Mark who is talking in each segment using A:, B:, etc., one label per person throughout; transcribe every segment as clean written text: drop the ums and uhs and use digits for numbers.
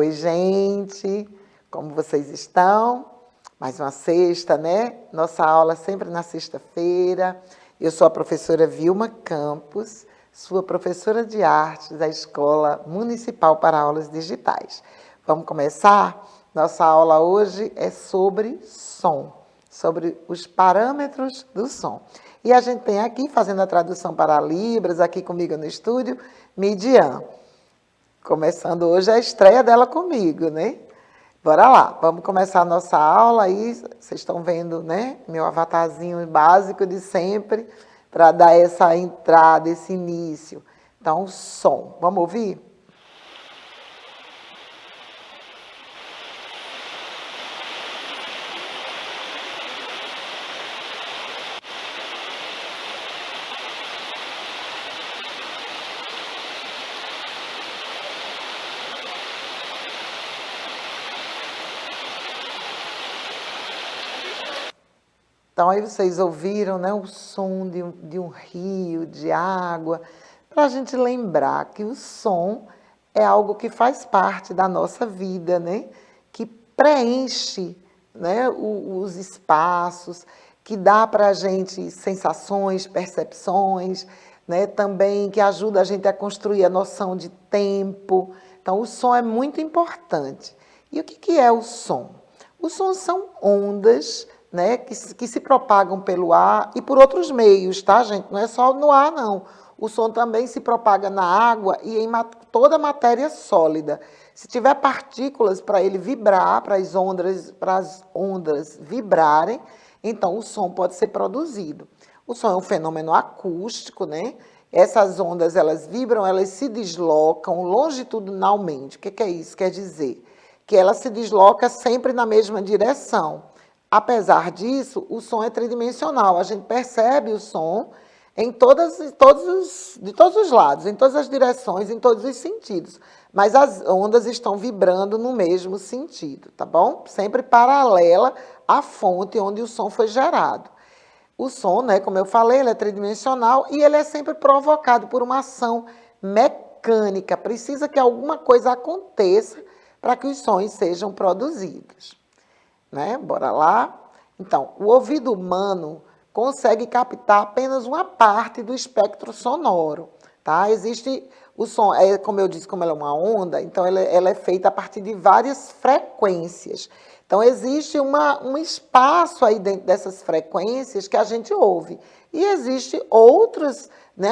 A: Oi, gente, como vocês estão? Mais uma sexta, né? Nossa aula sempre na sexta-feira. Eu sou a professora Vilma Campos, sua professora de artes da Escola Municipal para Aulas Digitais. Vamos começar? Nossa aula hoje é sobre som, sobre os parâmetros do som. E a gente tem aqui, fazendo a tradução para Libras, aqui comigo no estúdio, Midian. Começando hoje a estreia dela comigo, né? Bora lá, vamos começar a nossa aula aí. Vocês estão vendo, né? Meu avatarzinho básico de sempre, para dar essa entrada, esse início. Então, som. Vamos ouvir? Então, aí vocês ouviram, né, o som de um rio, de água, para a gente lembrar que o som é algo que faz parte da nossa vida, né, que preenche, né, os espaços, que dá para a gente sensações, percepções, né, também que ajuda a gente a construir a noção de tempo. Então, o som é muito importante. E o que é o som? Os sons são ondas, né, que se propagam pelo ar e por outros meios, tá, gente? Não é só no ar, não. O som também se propaga na água e em toda matéria sólida. Se tiver partículas para ele vibrar, para as ondas vibrarem, então o som pode ser produzido. O som é um fenômeno acústico, né? Essas ondas, elas vibram, elas se deslocam longitudinalmente. O que é isso? Quer dizer que ela se desloca sempre na mesma direção. Apesar disso, o som é tridimensional. A gente percebe o som de todos os lados, em todas as direções, em todos os sentidos. Mas as ondas estão vibrando no mesmo sentido, tá bom? Sempre paralela à fonte onde o som foi gerado. O som, né, como eu falei, ele é tridimensional e ele é sempre provocado por uma ação mecânica. Precisa que alguma coisa aconteça para que os sons sejam produzidos. Né? Bora lá? Então, o ouvido humano consegue captar apenas uma parte do espectro sonoro, tá? Existe o som, como eu disse, como ela é uma onda, então ela é feita a partir de várias frequências. Então, existe um espaço aí dentro dessas frequências que a gente ouve. E existe outras, né?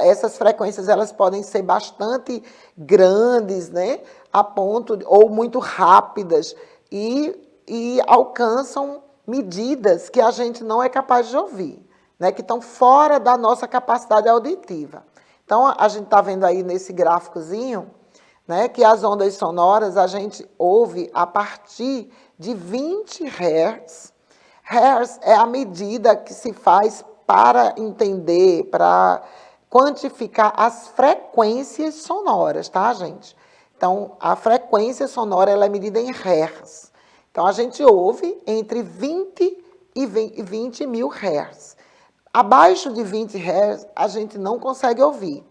A: Essas frequências, elas podem ser bastante grandes, né? A ponto, ou muito rápidas, e alcançam medidas que a gente não é capaz de ouvir, né? Que estão fora da nossa capacidade auditiva. Então, a gente está vendo aí nesse gráficozinho, né, que as ondas sonoras a gente ouve a partir de 20 Hz. Hertz é a medida que se faz para entender, para quantificar as frequências sonoras, tá, gente? Então, a frequência sonora ela é medida em Hertz. Então, a gente ouve entre 20 e 20 mil Hz. Abaixo de 20 Hz, a gente não consegue ouvir.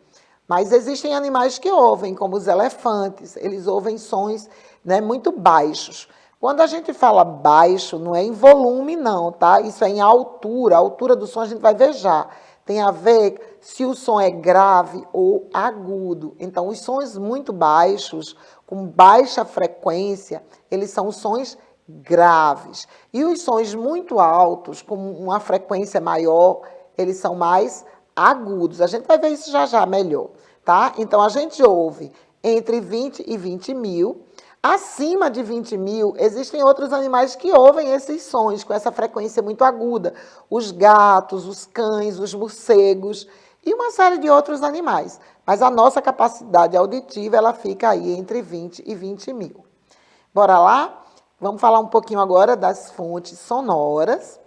A: Mas existem animais que ouvem, como os elefantes. Eles ouvem sons, né, muito baixos. Quando a gente fala baixo, não é em volume, não, tá? Isso é em altura. A altura do som a gente vai ver já. Tem a ver se o som é grave ou agudo. Então, os sons muito baixos, com baixa frequência, eles são sons graves. E os sons muito altos, com uma frequência maior, eles são mais agudos. A gente vai ver isso já já melhor, tá? Então, a gente ouve entre 20 e 20 mil. Acima de 20 mil, existem outros animais que ouvem esses sons com essa frequência muito aguda. Os gatos, os cães, os morcegos e uma série de outros animais. Mas a nossa capacidade auditiva, ela fica aí entre 20 e 20 mil. Bora lá? Vamos falar um pouquinho agora das fontes sonoras.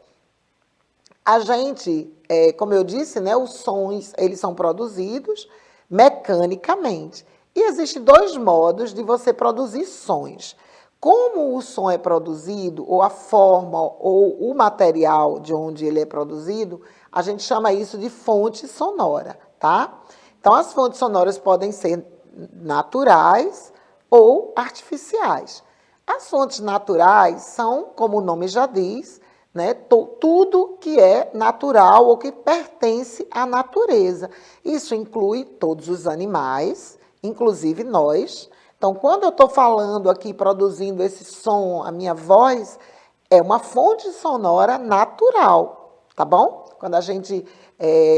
A: A gente, como eu disse, né, os sons eles são produzidos mecanicamente. E existem dois modos de você produzir sons. Como o som é produzido, ou a forma, ou o material de onde ele é produzido, a gente chama isso de fonte sonora, tá? Então, as fontes sonoras podem ser naturais ou artificiais. As fontes naturais são, como o nome já diz, né, tudo que é natural ou que pertence à natureza. Isso inclui todos os animais, inclusive nós. Então, quando eu estou falando aqui, produzindo esse som, a minha voz, é uma fonte sonora natural, tá bom? Quando a gente,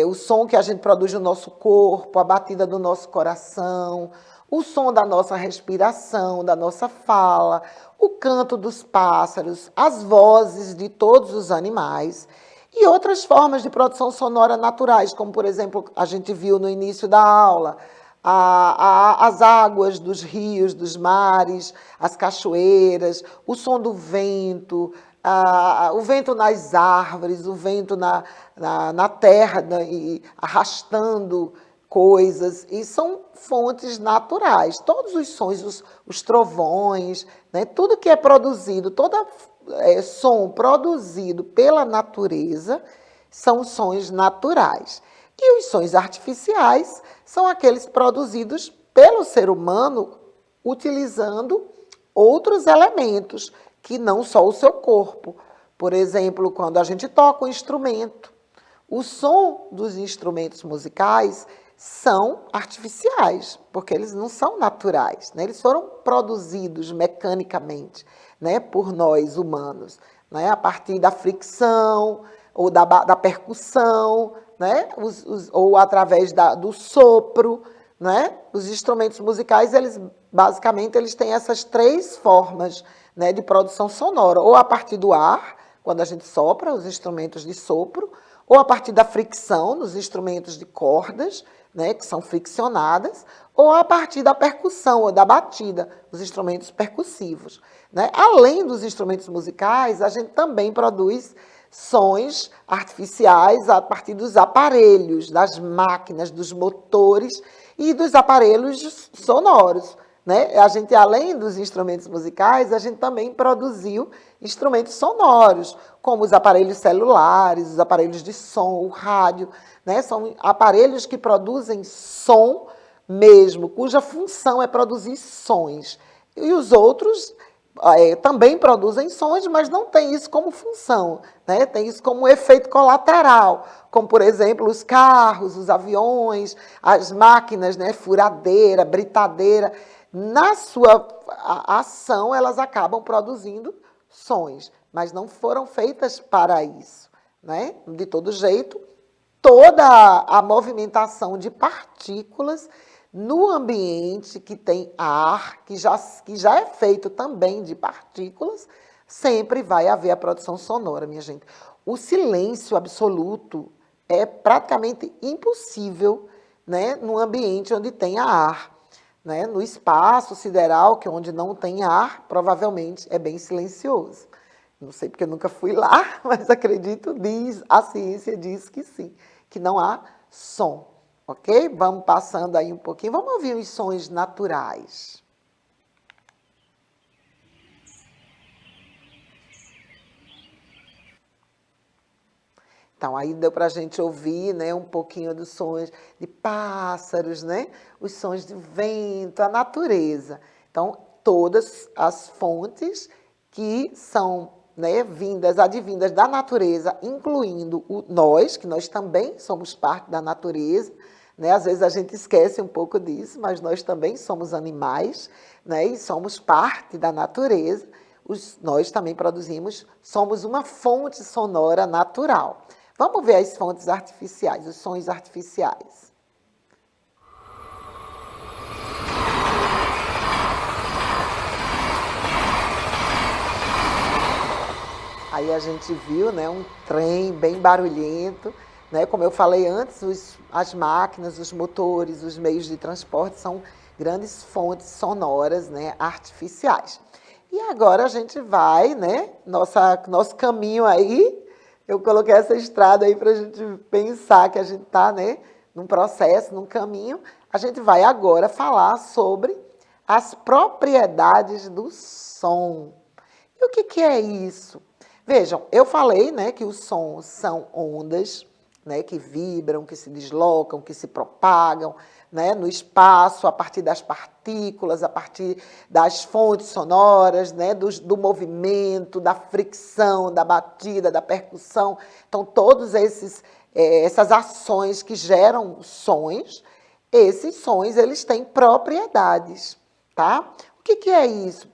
A: o som que a gente produz no nosso corpo, a batida do nosso coração, o som da nossa respiração, da nossa fala, o canto dos pássaros, as vozes de todos os animais e outras formas de produção sonora naturais, como, por exemplo, a gente viu no início da aula, as águas dos rios, dos mares, as cachoeiras, o som do vento, o vento nas árvores, o vento na terra, e arrastando coisas, e são fontes naturais. Todos os sons, os trovões, né, tudo que é produzido, todo som produzido pela natureza, são sons naturais. E os sons artificiais são aqueles produzidos pelo ser humano utilizando outros elementos que não só o seu corpo. Por exemplo, quando a gente toca um instrumento, o som dos instrumentos musicais são artificiais, porque eles não são naturais, né? Eles foram produzidos mecanicamente, né, por nós humanos, né, a partir da fricção ou da percussão, né, ou através do sopro, né? Os instrumentos musicais, basicamente, eles têm essas três formas, né, de produção sonora, ou a partir do ar, quando a gente sopra, os instrumentos de sopro, ou a partir da fricção, nos instrumentos de cordas, né, que são friccionadas, ou a partir da percussão, ou da batida, os instrumentos percussivos, né? Além dos instrumentos musicais, a gente também produz sons artificiais a partir dos aparelhos, das máquinas, dos motores e dos aparelhos sonoros, né? A gente, além dos instrumentos musicais, a gente também produziu instrumentos sonoros, como os aparelhos celulares, os aparelhos de som, o rádio, né? São aparelhos que produzem som mesmo, cuja função é produzir sons. E os outros também produzem sons, mas não tem isso como função, né? Tem isso como efeito colateral, como, por exemplo, os carros, os aviões, as máquinas, né? Furadeira, britadeira. Na sua ação, elas acabam produzindo sons, mas não foram feitas para isso, né? De todo jeito, toda a movimentação de partículas no ambiente que tem ar, que já é feito também de partículas, sempre vai haver a produção sonora, minha gente. O silêncio absoluto é praticamente impossível, né, num ambiente onde tenha ar. Né? No espaço sideral, que é onde não tem ar, provavelmente é bem silencioso. Não sei porque eu nunca fui lá, mas acredito, a ciência diz que sim, que não há som, ok? Vamos passando aí um pouquinho, vamos ouvir os sons naturais. Então, aí deu para a gente ouvir, né, um pouquinho dos sons de pássaros, né? Os sons de vento, a natureza. Então, todas as fontes que são, né, advindas da natureza, incluindo nós, que nós também somos parte da natureza, né? Às vezes a gente esquece um pouco disso, mas nós também somos animais, né, e somos parte da natureza. Nós também somos uma fonte sonora natural. Vamos ver as fontes artificiais, os sons artificiais. Aí a gente viu, né, um trem bem barulhento, né? Como eu falei antes, as máquinas, os motores, os meios de transporte são grandes fontes sonoras, né, artificiais. E agora a gente vai, né, nosso caminho aí. Eu coloquei essa estrada aí para a gente pensar que a gente está, né, num processo, num caminho. A gente vai agora falar sobre as propriedades do som. E o que é isso? Vejam, eu falei, né, que os sons são ondas, né, que vibram, que se deslocam, que se propagam, né, no espaço, a partir das partículas, a partir das fontes sonoras, né, do movimento, da fricção, da batida, da percussão. Então, todos essas ações que geram sons, esses sons eles têm propriedades, tá? O que é isso?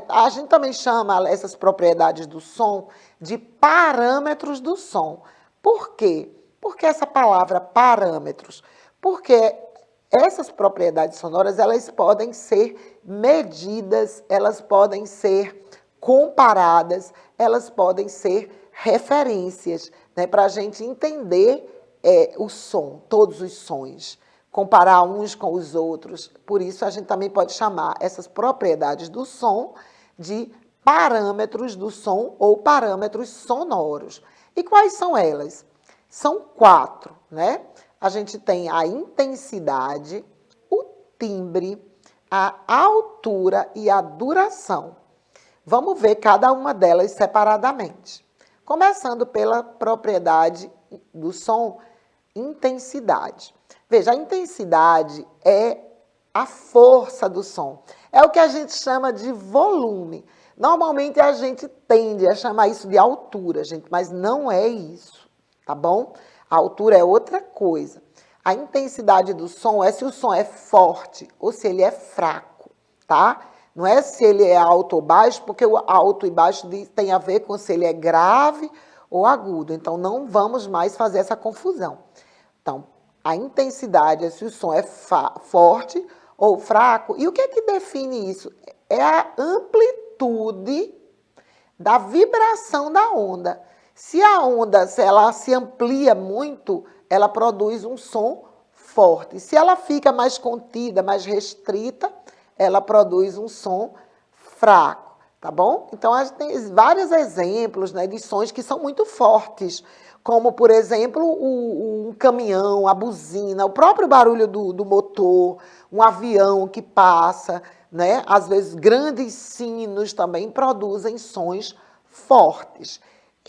A: A gente também chama essas propriedades do som de parâmetros do som. Por quê? Por que essa palavra parâmetros? Porque essas propriedades sonoras, elas podem ser medidas, elas podem ser comparadas, elas podem ser referências, né, para a gente entender o som, todos os sons, comparar uns com os outros. Por isso, a gente também pode chamar essas propriedades do som de parâmetros do som ou parâmetros sonoros. E quais são elas? São 4, né? A gente tem a intensidade, o timbre, a altura e a duração. Vamos ver cada uma delas separadamente. Começando pela propriedade do som, intensidade. Veja, a intensidade é a força do som. É o que a gente chama de volume. Normalmente a gente tende a chamar isso de altura, gente, mas não é isso, tá bom? A altura é outra coisa. A intensidade do som é se o som é forte ou se ele é fraco, tá? Não é se ele é alto ou baixo, porque o alto e baixo tem a ver com se ele é grave ou agudo. Então, não vamos mais fazer essa confusão. Então, a intensidade é se o som é forte ou fraco. E o que é que define isso? É a amplitude da vibração da onda. Se a onda, se ela se amplia muito, ela produz um som forte. Se ela fica mais contida, mais restrita, ela produz um som fraco, tá bom? Então, a gente tem vários exemplos, né, de sons que são muito fortes, como, por exemplo, um caminhão, a buzina, o próprio barulho do motor, um avião que passa, né? Às vezes, grandes sinos também produzem sons fortes.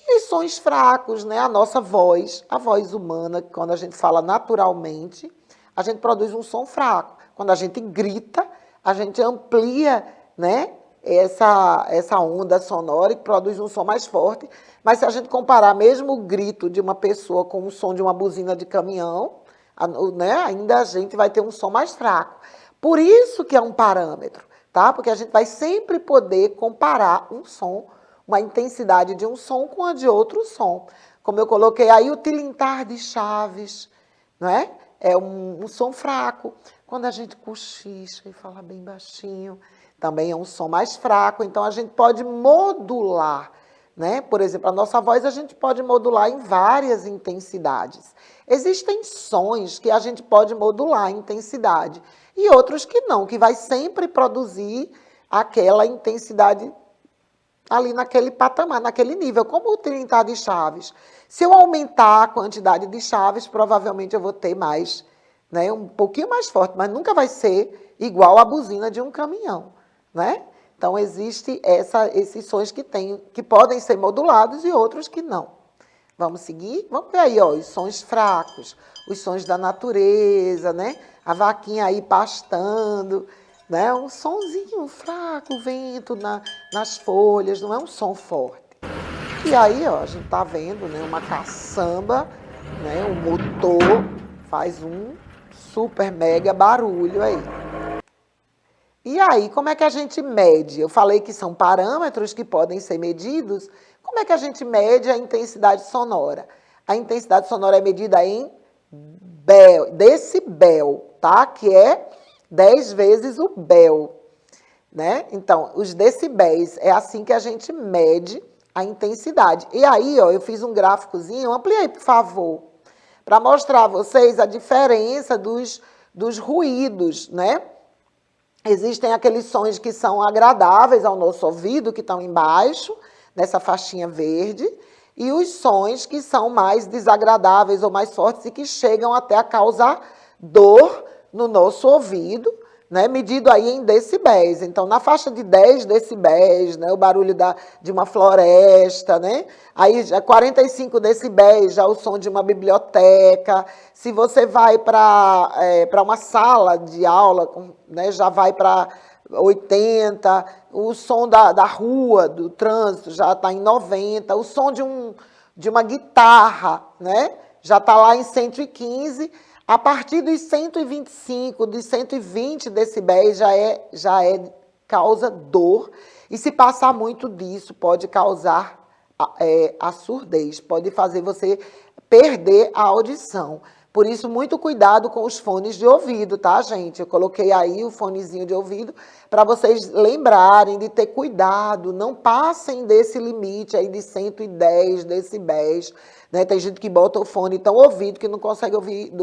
A: E sons fracos, né? A nossa voz, a voz humana, quando a gente fala naturalmente, a gente produz um som fraco. Quando a gente grita, a gente amplia, né, essa onda sonora e produz um som mais forte. Mas se a gente comparar mesmo o grito de uma pessoa com o som de uma buzina de caminhão, né, ainda a gente vai ter um som mais fraco. Por isso que é um parâmetro, tá? Porque a gente vai sempre poder comparar um som, uma intensidade de um som com a de outro som. Como eu coloquei aí, o tilintar de chaves, não é? É um som fraco. Quando a gente cochicha e fala bem baixinho, também é um som mais fraco. Então, a gente pode modular, né? Por exemplo, a nossa voz a gente pode modular em várias intensidades. Existem sons que a gente pode modular a intensidade e outros que não, que vai sempre produzir aquela intensidade ali naquele patamar, naquele nível, como o tilintar de chaves. Se eu aumentar a quantidade de chaves, provavelmente eu vou ter mais, né, um pouquinho mais forte, mas nunca vai ser igual a buzina de um caminhão, né? Então, existem esses sons que podem ser modulados e outros que não. Vamos seguir? Vamos ver aí, ó, os sons fracos, os sons da natureza, né? A vaquinha aí pastando, né? Um sonzinho fraco, o vento nas folhas, não é um som forte. E aí, ó, a gente tá vendo, né, uma caçamba, né, o motor faz um super mega barulho aí. E aí, como é que a gente mede? Eu falei que são parâmetros que podem ser medidos. Como é que a gente mede a intensidade sonora? A intensidade sonora é medida em decibel, tá? Que é 10 vezes o bel, né? Então, os decibéis, é assim que a gente mede a intensidade. E aí, ó, eu fiz um gráficozinho, amplia aí, por favor, para mostrar a vocês a diferença dos ruídos, né? Existem aqueles sons que são agradáveis ao nosso ouvido, que estão embaixo, nessa faixinha verde, e os sons que são mais desagradáveis ou mais fortes e que chegam até a causar dor no nosso ouvido, né, medido aí em decibéis. Então, na faixa de 10 decibéis, né, o barulho de uma floresta, né? Aí já 45 decibéis, já o som de uma biblioteca. Se você vai para uma sala de aula, né, já vai para 80, o som da rua, do trânsito, já está em 90, o som de uma guitarra, né, já está lá em 115. A partir dos 125, dos 120 decibéis já é causa dor. E se passar muito disso, pode causar a surdez, pode fazer você perder a audição. Por isso, muito cuidado com os fones de ouvido, tá, gente? Eu coloquei aí o fonezinho de ouvido para vocês lembrarem de ter cuidado. Não passem desse limite aí de 110 decibéis. Né? Tem gente que bota o fone tão ouvido que não consegue ouvir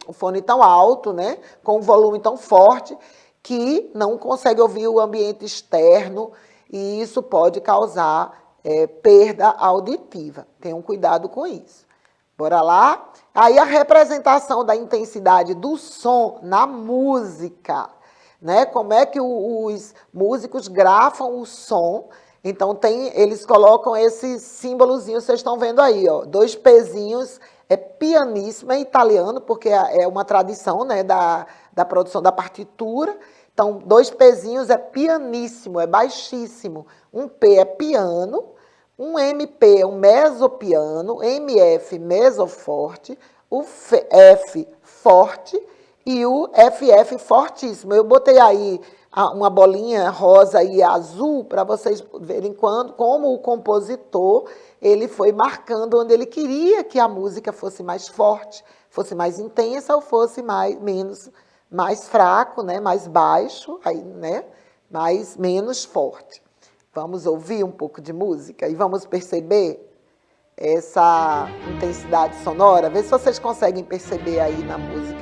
A: o fone tão alto, né? Com um volume tão forte, que não consegue ouvir o ambiente externo e isso pode causar perda auditiva. Tenham cuidado com isso. Bora lá? Aí a representação da intensidade do som na música, né? Como é que os músicos grafam o som? Então, eles colocam esse símbolozinho, vocês estão vendo aí, ó, 2 pezinhos, é pianissimo, é italiano, porque é uma tradição, né, da produção da partitura. Então, 2 pezinhos é pianíssimo, é baixíssimo. Um P é piano, um MP é um mesopiano, MF mesoforte, o F forte e o FF fortíssimo. Eu botei aí uma bolinha rosa e azul para vocês verem como o compositor ele foi marcando onde ele queria que a música fosse mais forte, fosse mais intensa ou fosse mais fraco, né, mais baixo, aí, né, menos forte. Vamos ouvir um pouco de música e vamos perceber essa intensidade sonora. Vê se vocês conseguem perceber aí na música.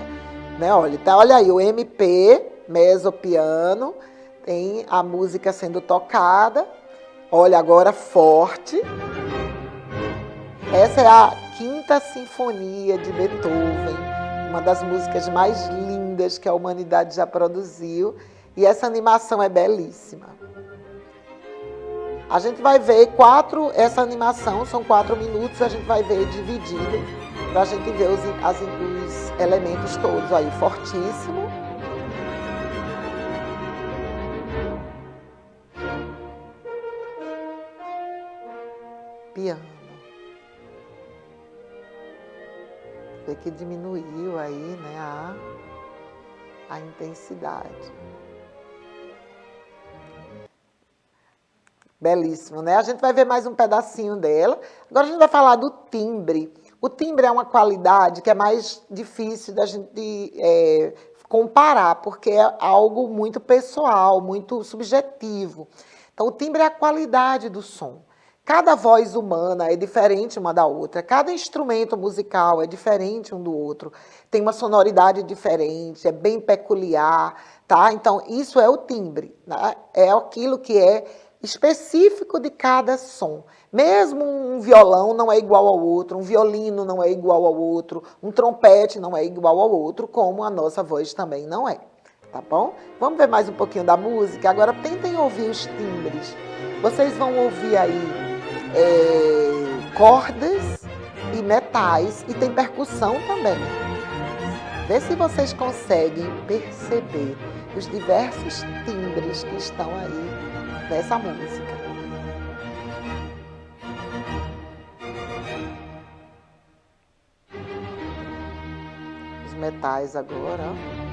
A: Né? Olha aí, o MP, mesopiano, tem a música sendo tocada. Olha agora, forte. Essa é a Quinta Sinfonia de Beethoven, uma das músicas mais lindas que a humanidade já produziu. E essa animação é belíssima. A gente vai ver essa animação, são 4 minutos, a gente vai ver dividido, para a gente ver os elementos todos aí, fortíssimo. Piano. Vê que diminuiu aí, né, a intensidade. Belíssimo, né? A gente vai ver mais um pedacinho dela. Agora a gente vai falar do timbre. O timbre é uma qualidade que é mais difícil da gente comparar, porque é algo muito pessoal, muito subjetivo. Então, o timbre é a qualidade do som. Cada voz humana é diferente uma da outra, cada instrumento musical é diferente um do outro, tem uma sonoridade diferente, é bem peculiar, tá? Então, isso é o timbre, né? É aquilo que é específico de cada som. Mesmo um violão não é igual ao outro, um violino não é igual ao outro, um trompete não é igual ao outro, como a nossa voz também não é. Tá bom? Vamos ver mais um pouquinho da música? Agora tentem ouvir os timbres. Vocês vão ouvir aí cordas e metais e tem percussão também. Vê se vocês conseguem perceber os diversos timbres que estão aí dessa música. Os metais agora, ó.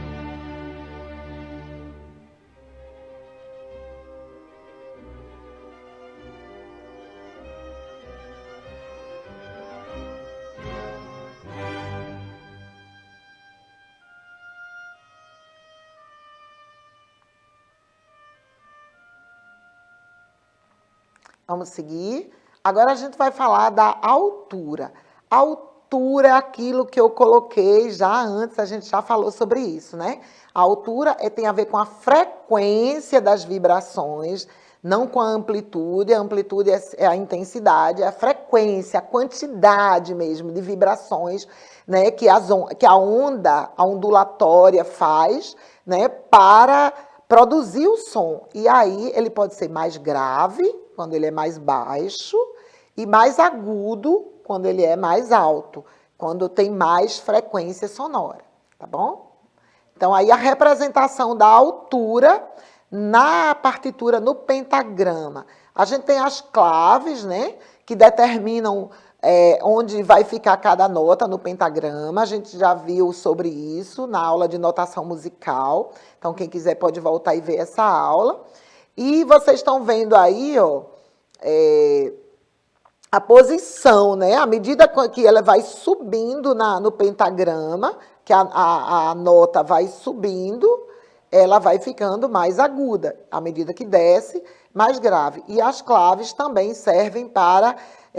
A: Vamos seguir. Agora a gente vai falar da altura. A altura é aquilo que eu coloquei já antes, a gente já falou sobre isso, né? A altura tem a ver com a frequência das vibrações, não com a amplitude é a intensidade, é a frequência, a quantidade mesmo de vibrações, né, que a onda, a ondulatória faz, né, para produzir o som. E aí ele pode ser mais grave, quando ele é mais baixo, e mais agudo, quando ele é mais alto, quando tem mais frequência sonora, tá bom? Então, aí a representação da altura na partitura, no pentagrama. A gente tem as claves, né, que determinam onde vai ficar cada nota no pentagrama. A gente já viu sobre isso na aula de notação musical. Então, quem quiser pode voltar e ver essa aula. E vocês estão vendo aí, ó, a posição, né? À medida que ela vai subindo no pentagrama, que a nota vai subindo, ela vai ficando mais aguda. À medida que desce, mais grave. E as claves também servem para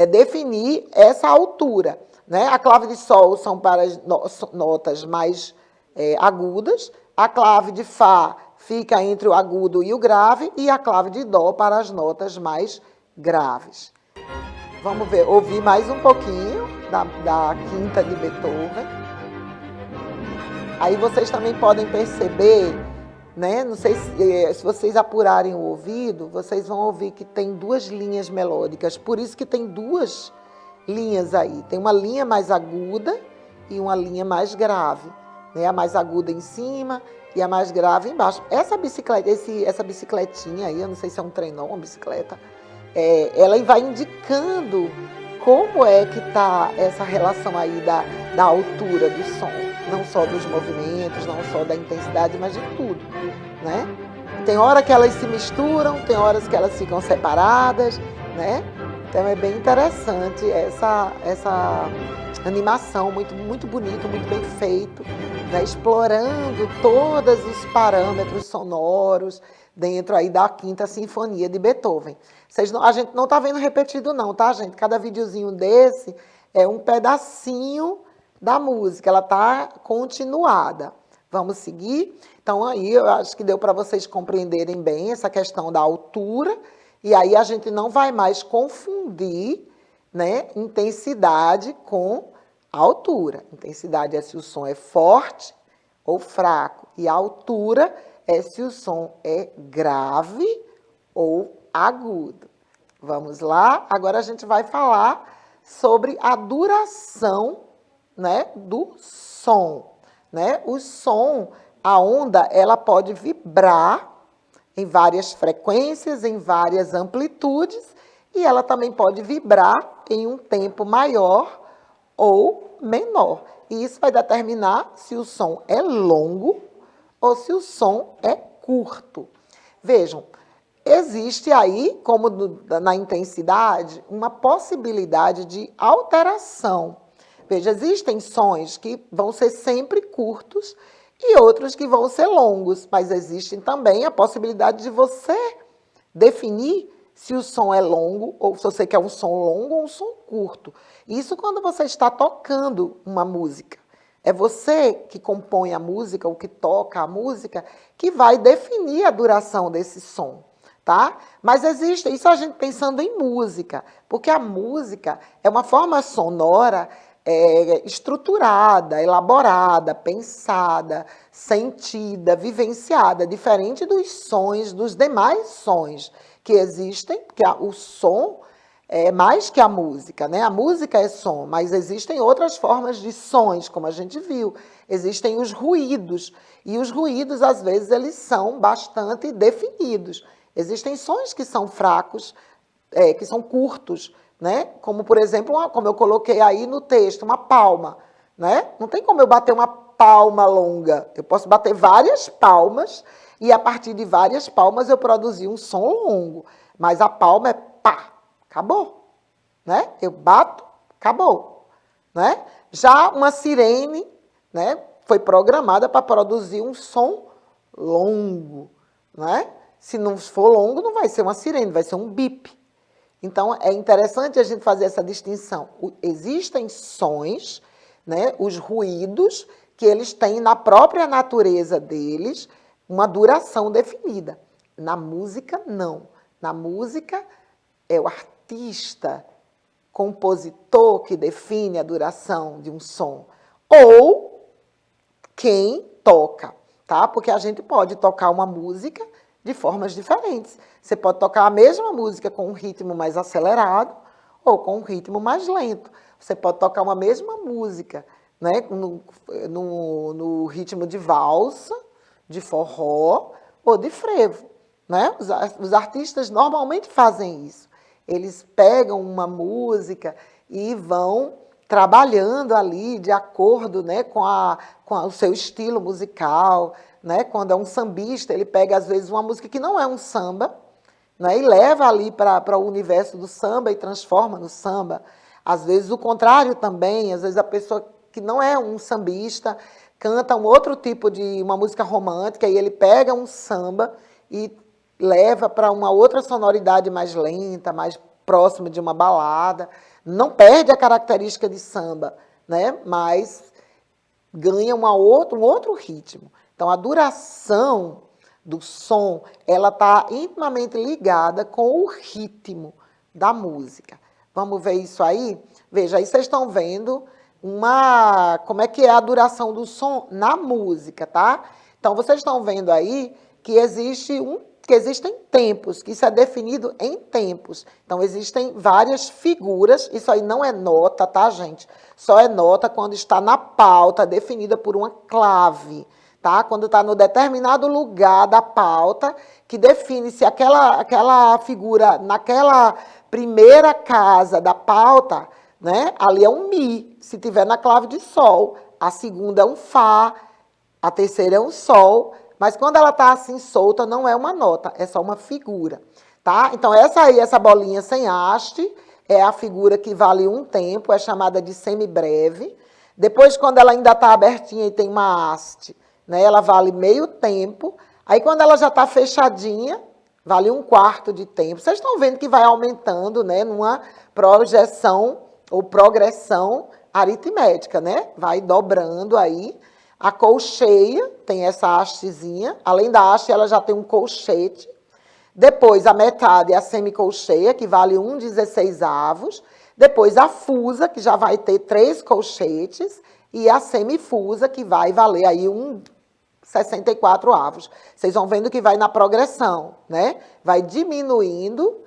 A: definir essa altura, né? A clave de sol são para as notas mais agudas, a clave de fá fica entre o agudo e o grave, e a clave de dó para as notas mais graves. Vamos ver, ouvir mais um pouquinho da quinta de Beethoven. Aí vocês também podem perceber, né? Não sei se vocês apurarem o ouvido, vocês vão ouvir que tem duas linhas melódicas. Por isso que tem duas linhas aí. Tem uma linha mais aguda e uma linha mais grave, né? A mais aguda em cima e a mais grave embaixo. Essa bicicletinha aí, eu não sei se é um trenó ou uma bicicleta, ela vai indicando como é que está essa relação aí da altura do som. Não só dos movimentos, não só da intensidade, mas de tudo, né? Tem hora que elas se misturam, tem horas que elas ficam separadas, né? Então é bem interessante essa animação, muito, muito bonito, muito bem feito, né? Explorando todos os parâmetros sonoros dentro aí da Quinta Sinfonia de Beethoven. A gente não está vendo repetido não, tá, gente? Cada videozinho desse é um pedacinho da música, ela está continuada. Vamos seguir? Então, aí eu acho que deu para vocês compreenderem bem essa questão da altura, e aí a gente não vai mais confundir, né, intensidade com altura. Intensidade é se o som é forte ou fraco, e a altura é se o som é grave ou agudo. Vamos lá? Agora a gente vai falar sobre a duração, né, do som, né? O som, a onda, ela pode vibrar em várias frequências, em várias amplitudes, e ela também pode vibrar em um tempo maior ou menor. E isso vai determinar se o som é longo ou se o som é curto. Vejam, existe aí, como na intensidade, uma possibilidade de alteração. Veja, existem sons que vão ser sempre curtos e outros que vão ser longos, mas existe também a possibilidade de você definir se o som é longo, ou se você quer um som longo ou um som curto. Isso quando você está tocando uma música. É você que compõe a música, ou que toca a música, que vai definir a duração desse som, tá? Mas existe, isso a gente pensando em música, porque a música é uma forma sonora estruturada, elaborada, pensada, sentida, vivenciada, diferente dos sons, dos demais sons que existem, porque o som é mais que a música, né? A música é som, mas existem outras formas de sons, como a gente viu. Existem os ruídos, e os ruídos, às vezes, eles são bastante definidos. Existem sons que são fracos, que são curtos, né? Como, por exemplo, como eu coloquei aí no texto, uma palma, né? Não tem como eu bater uma palma longa. Eu posso bater várias palmas e, a partir de várias palmas, eu produzir um som longo. Mas a palma é pá, acabou, né? Eu bato, acabou, né? Já uma sirene, né, foi programada para produzir um som longo, né? Se não for longo, não vai ser uma sirene, vai ser um bip. Então, é interessante a gente fazer essa distinção. Existem sons, né, os ruídos, que eles têm na própria natureza deles uma duração definida. Na música, não. Na música, é o artista, compositor que define a duração de um som, ou quem toca, tá? Porque a gente pode tocar uma música de formas diferentes. Você pode tocar a mesma música com um ritmo mais acelerado ou com um ritmo mais lento. Você pode tocar uma mesma música, né, no ritmo de valsa, de forró ou de frevo, né? Os artistas normalmente fazem isso. Eles pegam uma música e vão trabalhando ali de acordo, né, com o seu estilo musical, né? Quando é um sambista, ele pega às vezes uma música que não é um samba, né, e leva ali para o universo do samba e transforma no samba. Às vezes o contrário também, às vezes a pessoa que não é um sambista canta um outro tipo de uma música romântica e ele pega um samba e leva para uma outra sonoridade mais lenta, mais próxima de uma balada. Não perde a característica de samba, né? Mas ganha um outro ritmo. Então, a duração do som, ela está intimamente ligada com o ritmo da música. Vamos ver isso aí? Veja, aí vocês estão vendo como é que é a duração do som na música, tá? Então, vocês estão vendo aí que existem tempos, que isso é definido em tempos. Então, existem várias figuras, isso aí não é nota, tá, gente? Só é nota quando está na pauta, definida por uma clave, tá? Quando está no determinado lugar da pauta, que define se aquela figura, naquela primeira casa da pauta, né? Ali é um Mi, se tiver na clave de Sol. A segunda é um Fá, a terceira é um Sol, mas quando ela está assim solta, não é uma nota, é só uma figura, tá? Então, essa bolinha sem haste, é a figura que vale um tempo, é chamada de semibreve. Depois, quando ela ainda está abertinha e tem uma haste, né, ela vale meio tempo. Aí, quando ela já está fechadinha, vale um quarto de tempo. Vocês estão vendo que vai aumentando, né, numa projeção ou progressão aritmética, né? Vai dobrando aí. A colcheia tem essa hastezinha. Além da haste, ela já tem um colchete. Depois, a metade é a semicolcheia, que vale 1/16. Depois, a fusa, que já vai ter 3 colchetes. E a semifusa, que vai valer aí 1/64. Vocês vão vendo que vai na progressão, né? Vai diminuindo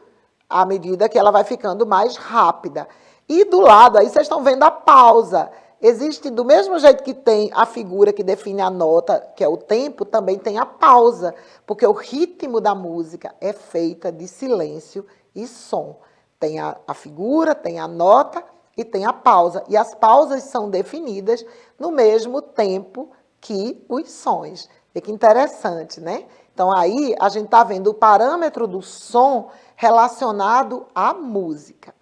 A: à medida que ela vai ficando mais rápida. E do lado, aí vocês estão vendo a pausa. Existe, do mesmo jeito que tem a figura que define a nota, que é o tempo, também tem a pausa, porque o ritmo da música é feita de silêncio e som. Tem a figura, tem a nota e tem a pausa. E as pausas são definidas no mesmo tempo que os sons. Fica interessante, né? Então, aí a gente está vendo o parâmetro do som relacionado à música.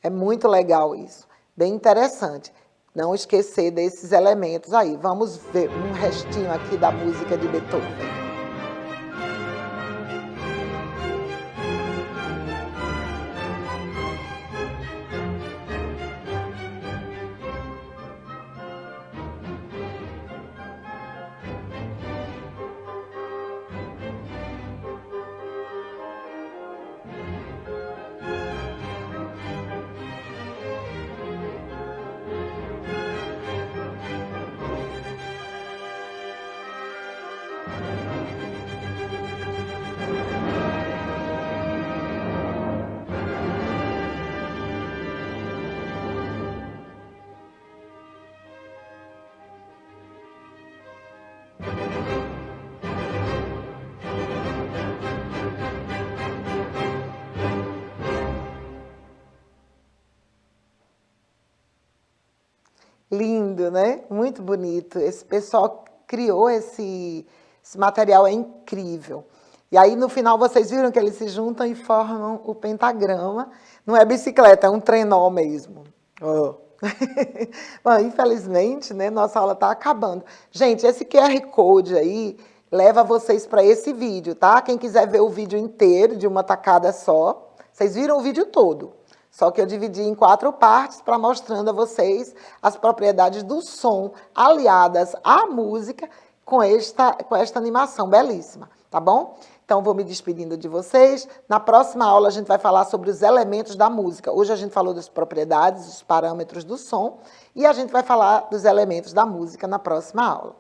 A: É muito legal isso, bem interessante. Não esquecer desses elementos aí. Vamos ver um restinho aqui da música de Beethoven. Lindo, né? Muito bonito. Esse pessoal criou esse material, é incrível. E aí, no final, vocês viram que eles se juntam e formam o pentagrama. Não é bicicleta, é um trenó mesmo. Oh. Bom, infelizmente, né, nossa aula está acabando. Gente, esse QR Code aí leva vocês para esse vídeo, tá? Quem quiser ver o vídeo inteiro, de uma tacada só, vocês viram o vídeo todo. Só que eu dividi em 4 partes para mostrando a vocês as propriedades do som aliadas à música com esta animação belíssima, tá bom? Então, vou me despedindo de vocês. Na próxima aula, a gente vai falar sobre os elementos da música. Hoje a gente falou das propriedades, dos parâmetros do som, e a gente vai falar dos elementos da música na próxima aula.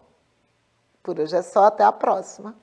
A: Por hoje é só, até a próxima.